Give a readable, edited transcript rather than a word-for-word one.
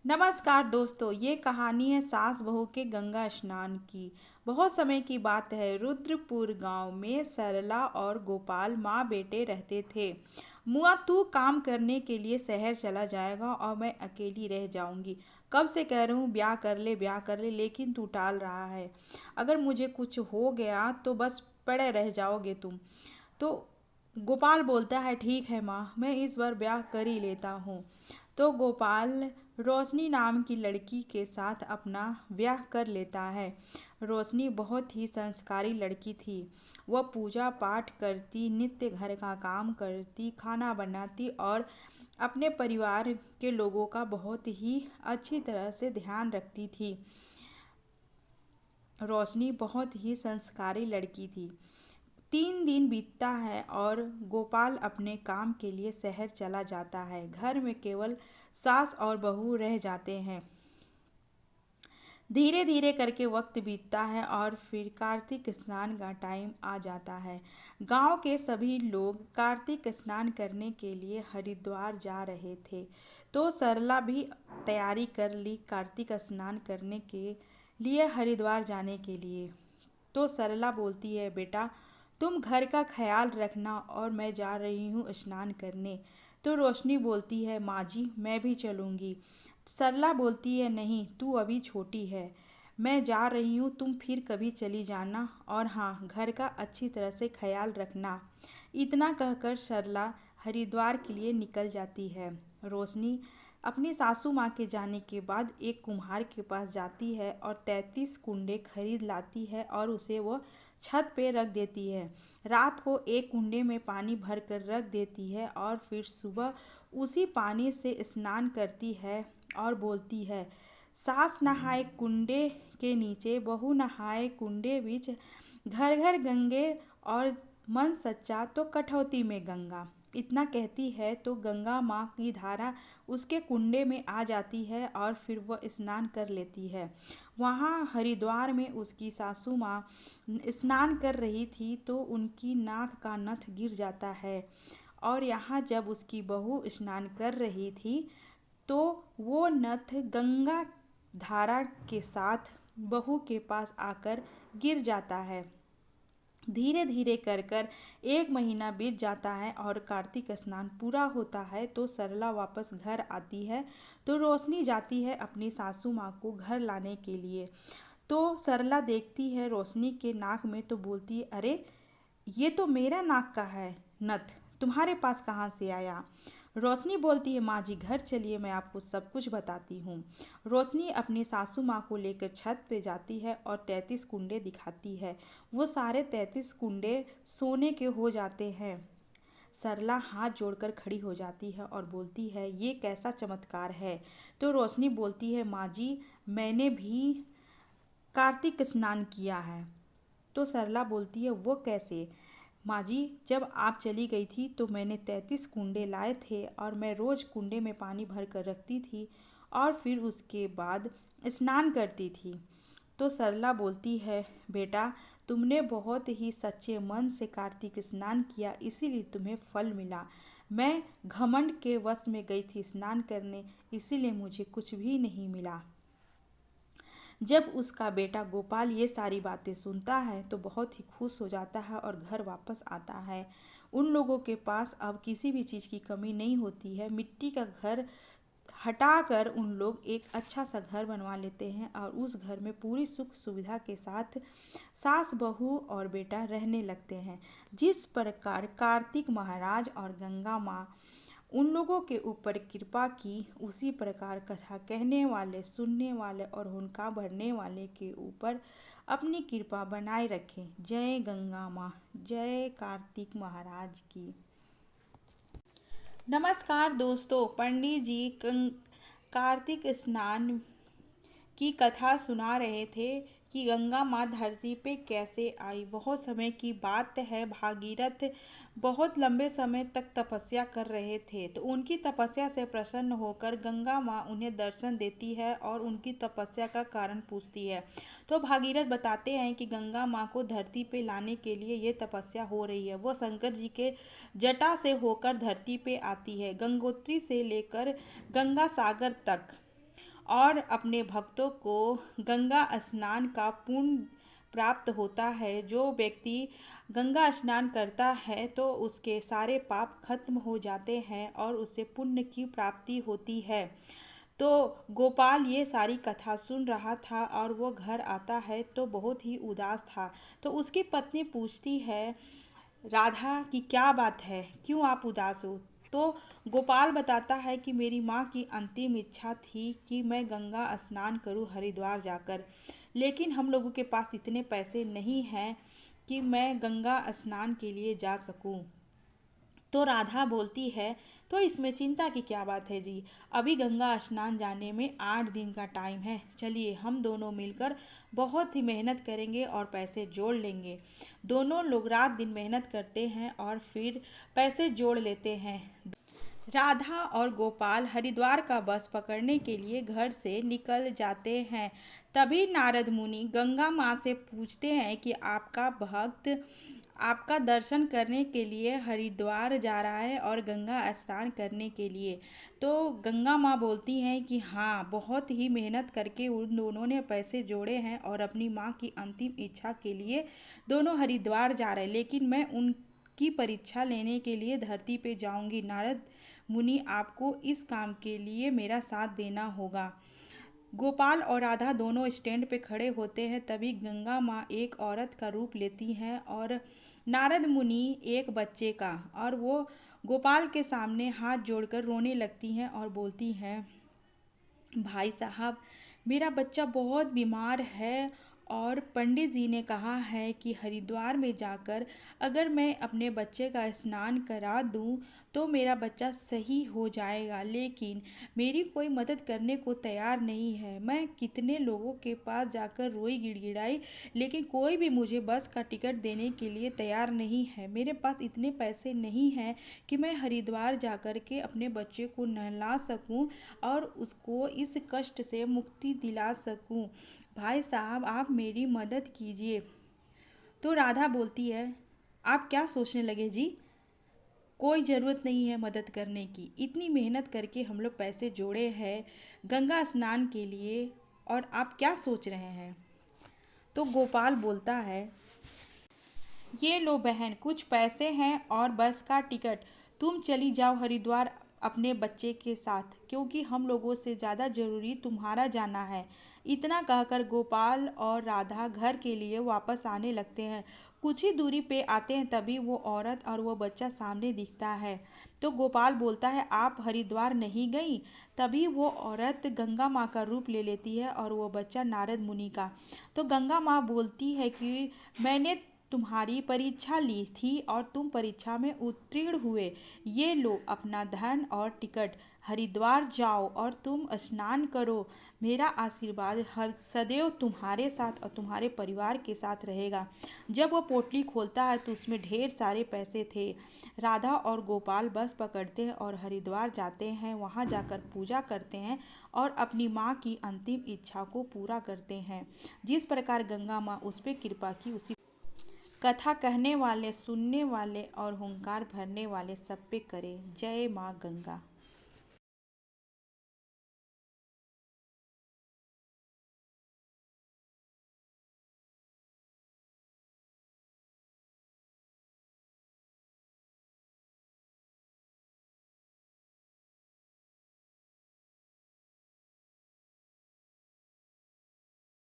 नमस्कार दोस्तों, ये कहानी है सास बहू के गंगा स्नान की। बहुत समय की बात है। रुद्रपुर गांव में सरला और गोपाल माँ बेटे रहते थे। मुआ, तू काम करने के लिए शहर चला जाएगा और मैं अकेली रह जाऊंगी। कब से कह रही हूँ ब्याह कर ले, लेकिन तू टाल रहा है। अगर मुझे कुछ हो गया तो बस पड़े रह जाओगे तुम। तो गोपाल बोलता है, ठीक है माँ, मैं इस बार ब्याह कर ही लेता हूँ। तो गोपाल रोशनी नाम की लड़की के साथ अपना ब्याह कर लेता है। रोशनी बहुत ही संस्कारी लड़की थी। वह पूजा पाठ करती, नित्य घर का काम करती, खाना बनाती और अपने परिवार के लोगों का बहुत ही अच्छी तरह से ध्यान रखती थी। रोशनी बहुत ही संस्कारी लड़की थी। 3 दिन बीतता है और गोपाल अपने काम के लिए शहर चला जाता है। घर में केवल सास और बहू रह जाते हैं। धीरे धीरे करके वक्त बीतता है और फिर कार्तिक स्नान का टाइम आ जाता है। गांव के सभी लोग कार्तिक स्नान करने के लिए हरिद्वार जा रहे थे। तो सरला भी तैयारी कर ली कार्तिक स्नान करने के लिए हरिद्वार जाने के लिए। तो सरला बोलती है, बेटा तुम घर का ख्याल रखना और मैं जा रही हूँ स्नान करने। तो रोशनी बोलती है, माँ जी मैं भी चलूँगी। सरला बोलती है, नहीं तू अभी छोटी है, मैं जा रही हूँ, तुम फिर कभी चली जाना, और हाँ घर का अच्छी तरह से ख्याल रखना। इतना कहकर सरला हरिद्वार के लिए निकल जाती है। रोशनी अपनी सासू माँ के जाने के बाद एक कुम्हार के पास जाती है और 33 कुंडे खरीद लाती है और उसे वो छत पे रख देती है। रात को एक कुंडे में पानी भर कर रख देती है और फिर सुबह उसी पानी से स्नान करती है और बोलती है, सास नहाए कुंडे के नीचे, बहू नहाए कुंडे बीच, घर घर गंगे और मन सच्चा तो कठौती में गंगा। इतना कहती है तो गंगा माँ की धारा उसके कुंडे में आ जाती है और फिर वह स्नान कर लेती है। वहाँ हरिद्वार में उसकी सासू माँ स्नान कर रही थी तो उनकी नाक का नथ गिर जाता है। और यहाँ जब उसकी बहू स्नान कर रही थी तो वो नथ गंगा धारा के साथ बहू के पास आकर गिर जाता है। धीरे धीरे कर कर 1 महीना बीत जाता है और कार्तिक स्नान पूरा होता है। तो सरला वापस घर आती है। तो रोशनी जाती है अपनी सासू माँ को घर लाने के लिए। तो सरला देखती है रोशनी के नाक में तो बोलती है, अरे ये तो मेरा नाक का है नथ, तुम्हारे पास कहाँ से आया। रोशनी बोलती है, माँ जी घर चलिए, मैं आपको सब कुछ बताती हूँ। रोशनी अपनी सासू माँ को लेकर छत पे जाती है और 33 कुंडे दिखाती है। वो सारे 33 कुंडे सोने के हो जाते हैं। सरला हाथ जोड़कर खड़ी हो जाती है और बोलती है, ये कैसा चमत्कार है। तो रोशनी बोलती है, माँ जी मैंने भी कार्तिक स्नान किया है। तो सरला बोलती है, वो कैसे। माँ जी जब आप चली गई थी तो मैंने 33 कुंडे लाए थे और मैं रोज़ कुंडे में पानी भर कर रखती थी और फिर उसके बाद स्नान करती थी। तो सरला बोलती है, बेटा तुमने बहुत ही सच्चे मन से कार्तिक स्नान किया, इसीलिए तुम्हें फल मिला। मैं घमंड के वश में गई थी स्नान करने, इसीलिए मुझे कुछ भी नहीं मिला। जब उसका बेटा गोपाल ये सारी बातें सुनता है तो बहुत ही खुश हो जाता है और घर वापस आता है। उन लोगों के पास अब किसी भी चीज़ की कमी नहीं होती है। मिट्टी का घर हटाकर उन लोग एक अच्छा सा घर बनवा लेते हैं और उस घर में पूरी सुख सुविधा के साथ सास बहू और बेटा रहने लगते हैं। जिस प्रकार कार्तिक महाराज और गंगा माँ उन लोगों के ऊपर कृपा की, उसी प्रकार कथा कहने वाले, सुनने वाले और हुनका भरने वाले के ऊपर अपनी कृपा बनाए रखें। जय गंगा माँ, जय कार्तिक महाराज की। नमस्कार दोस्तों, पंडित जी कार्तिक स्नान की कथा सुना रहे थे कि गंगा माँ धरती पे कैसे आई। बहुत समय की बात है, भागीरथ बहुत लंबे समय तक तपस्या कर रहे थे। तो उनकी तपस्या से प्रसन्न होकर गंगा माँ उन्हें दर्शन देती है और उनकी तपस्या का कारण पूछती है। तो भागीरथ बताते हैं कि गंगा माँ को धरती पे लाने के लिए ये तपस्या हो रही है। वो शंकर जी के जटा से होकर धरती पे आती है, गंगोत्री से लेकर गंगा सागर तक, और अपने भक्तों को गंगा स्नान का पुण्य प्राप्त होता है। जो व्यक्ति गंगा स्नान करता है तो उसके सारे पाप खत्म हो जाते हैं और उसे पुण्य की प्राप्ति होती है। तो गोपाल ये सारी कथा सुन रहा था और वो घर आता है तो बहुत ही उदास था। तो उसकी पत्नी पूछती है राधा की क्या बात है, क्यों आप उदास हो? तो गोपाल बताता है कि मेरी माँ की अंतिम इच्छा थी कि मैं गंगा स्नान करूँ हरिद्वार जाकर, लेकिन हम लोगों के पास इतने पैसे नहीं हैं कि मैं गंगा स्नान के लिए जा सकूं। तो राधा बोलती है तो इसमें चिंता की क्या बात है जी, अभी गंगा स्नान जाने में 8 दिन का टाइम है। चलिए हम दोनों मिलकर बहुत ही मेहनत करेंगे और पैसे जोड़ लेंगे। दोनों लोग रात दिन मेहनत करते हैं और फिर पैसे जोड़ लेते हैं। राधा और गोपाल हरिद्वार का बस पकड़ने के लिए घर से निकल जाते हैं। तभी नारद मुनि गंगा माँ से पूछते हैं कि आपका भक्त आपका दर्शन करने के लिए हरिद्वार जा रहा है और गंगा स्नान करने के लिए। तो गंगा माँ बोलती हैं कि हाँ, बहुत ही मेहनत करके उन दोनों ने पैसे जोड़े हैं और अपनी माँ की अंतिम इच्छा के लिए दोनों हरिद्वार जा रहे हैं, लेकिन मैं उनकी परीक्षा लेने के लिए धरती पे जाऊंगी। नारद मुनि, आपको इस काम के लिए मेरा साथ देना होगा। गोपाल और राधा दोनों स्टैंड पे खड़े होते हैं। तभी गंगा माँ एक औरत का रूप लेती हैं और नारद मुनि एक बच्चे का, और वो गोपाल के सामने हाथ जोड़कर रोने लगती हैं और बोलती हैं भाई साहब, मेरा बच्चा बहुत बीमार है और पंडित जी ने कहा है कि हरिद्वार में जाकर अगर मैं अपने बच्चे का स्नान करा दूं तो मेरा बच्चा सही हो जाएगा, लेकिन मेरी कोई मदद करने को तैयार नहीं है। मैं कितने लोगों के पास जाकर रोई गिड़गिड़ाई, लेकिन कोई भी मुझे बस का टिकट देने के लिए तैयार नहीं है। मेरे पास इतने पैसे नहीं हैं कि मैं हरिद्वार जाकर के अपने बच्चे को नहला सकूं और उसको इस कष्ट से मुक्ति दिला सकूं। भाई साहब, आप मेरी मदद कीजिए। तो राधा बोलती है, आप क्या सोचने लगे जी, कोई ज़रूरत नहीं है मदद करने की। इतनी मेहनत करके हम लोग पैसे जोड़े हैं गंगा स्नान के लिए, और आप क्या सोच रहे हैं? तो गोपाल बोलता है, ये लो बहन, कुछ पैसे हैं और बस का टिकट। तुम चली जाओ हरिद्वार अपने बच्चे के साथ, क्योंकि हम लोगों से ज़्यादा ज़रूरी तुम्हारा जाना है। इतना कहकर गोपाल और राधा घर के लिए वापस आने लगते हैं। कुछ ही दूरी पे आते हैं तभी वो औरत और वो बच्चा सामने दिखता है। तो गोपाल बोलता है, आप हरिद्वार नहीं गई? तभी वो औरत गंगा माँ का रूप ले लेती है और वो बच्चा नारद मुनि का। तो गंगा माँ बोलती है कि मैंने तुम्हारी परीक्षा ली थी और तुम परीक्षा में उत्तीर्ण हुए। ये लो अपना धन और टिकट, हरिद्वार जाओ और तुम स्नान करो। मेरा आशीर्वाद सदैव तुम्हारे साथ और तुम्हारे परिवार के साथ रहेगा। जब वो पोटली खोलता है तो उसमें ढेर सारे पैसे थे। राधा और गोपाल बस पकड़ते हैं और हरिद्वार जाते हैं। वहाँ जाकर पूजा करते हैं और अपनी माँ की अंतिम इच्छा को पूरा करते हैं। जिस प्रकार गंगा माँ उस पर कृपा की, उसी कथा कहने वाले, सुनने वाले और हुंकार भरने वाले सब पे करे। जय माँ गंगा।